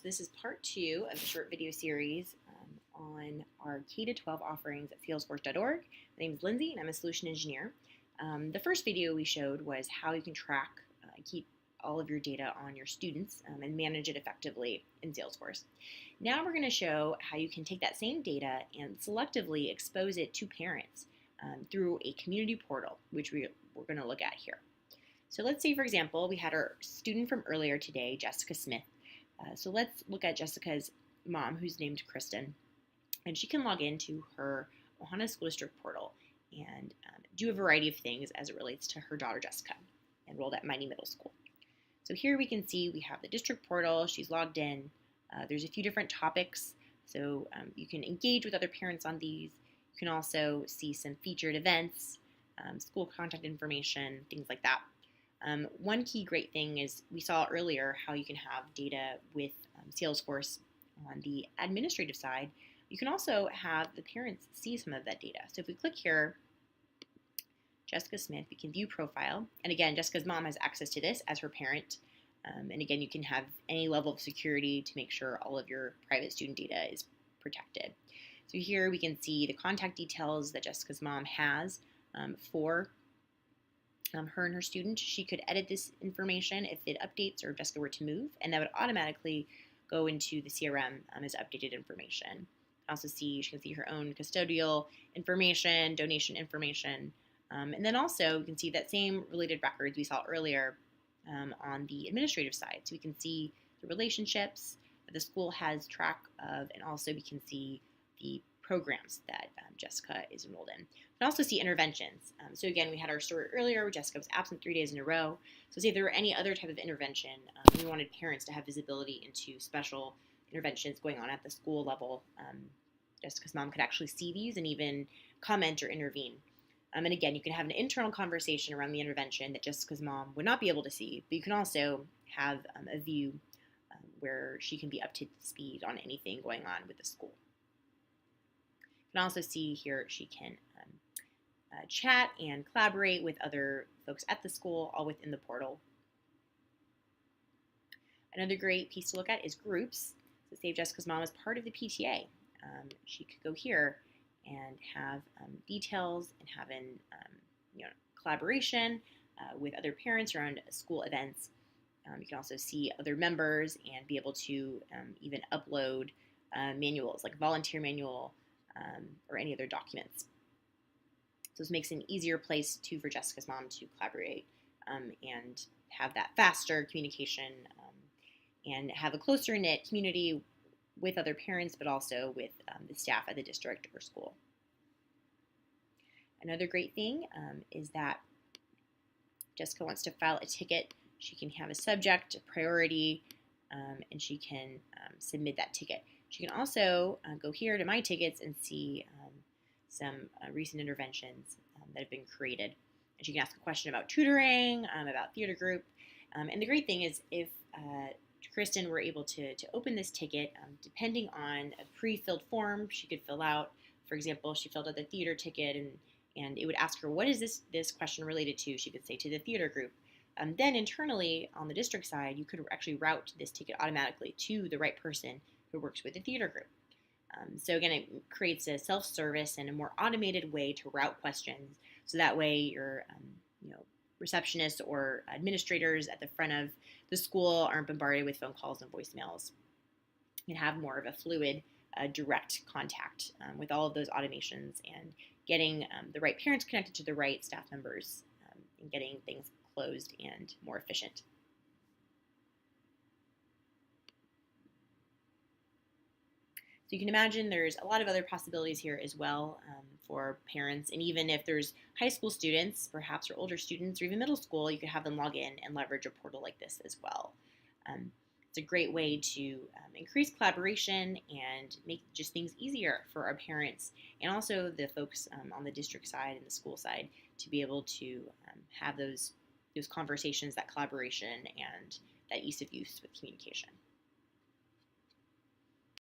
this is part 2 of the short video series on our K-12 offerings at Salesforce.org. My name is Lindsay, and I'm a solution engineer. The first video we showed was how you can track and keep all of your data on your students and manage it effectively in Salesforce. Now we're going to show how you can take that same data and selectively expose it to parents through a community portal, which we're going to look at here. So let's say, for example, we had our student from earlier today, Jessica Smith. So let's look at Jessica's mom, who's named Kristen, and she can log into her Ohana School District portal and do a variety of things as it relates to her daughter, Jessica, enrolled at Mighty Middle School. So here we can see we have the district portal. She's logged in. There's a few different topics, so you can engage with other parents on these. You can also see some featured events, school contact information, things like that. One key great thing is we saw earlier how you can have data with Salesforce on the administrative side. You can also have the parents see some of that data. So if we click here, Jessica Smith, we can view profile. And again, Jessica's mom has access to this as her parent. And again, you can have any level of security to make sure all of your private student data is protected. So here we can see the contact details that Jessica's mom has for her and her student. She could edit this information if it updates or if Jessica were to move, and that would automatically go into the CRM as updated information. Also she can see her own custodial information, donation information, and then also you can see that same related records we saw earlier on the administrative side. So we can see the relationships that the school has track of, and also we can see the programs that Jessica is enrolled in. We can also see interventions. So again, we had our story earlier where Jessica was absent 3 days in a row. So say if there were any other type of intervention, we wanted parents to have visibility into special interventions going on at the school level. Jessica's mom could actually see these and even comment or intervene. And again, you can have an internal conversation around the intervention that Jessica's mom would not be able to see, but you can also have a view where she can be up to speed on anything going on with the school. You can also see here she can chat and collaborate with other folks at the school, all within the portal. Another great piece to look at is groups. So say if Jessica's mom is part of the PTA, she could go here and have details and have an collaboration with other parents around school events. You can also see other members and be able to even upload manuals like volunteer manual or any other documents. So this makes an easier place for Jessica's mom to collaborate and have that faster communication and have a closer knit community with other parents, but also with the staff at the district or school. Another great thing is that Jessica wants to file a ticket. She can have a subject, a priority, and she can submit that ticket. She can also go here to My Tickets and see some recent interventions that have been created. And she can ask a question about tutoring, about theater group. And the great thing is if Kristen were able to open this ticket, depending on a pre-filled form she could fill out. For example, she filled out the theater ticket and it would ask her, what is this question related to? She could say to the theater group. Then internally on the district side, you could actually route this ticket automatically to the right person who works with the theater group. So again, it creates a self-service and a more automated way to route questions. So that way your receptionists or administrators at the front of the school aren't bombarded with phone calls and voicemails. You can have more of a fluid, direct contact with all of those automations and getting the right parents connected to the right staff members and getting things closed and more efficient. So you can imagine there's a lot of other possibilities here as well for parents, and even if there's high school students, perhaps, or older students, or even middle school, you could have them log in and leverage a portal like this as well. It's a great way to increase collaboration and make just things easier for our parents and also the folks on the district side and the school side to be able to have those conversations, that collaboration, and that ease of use with communication.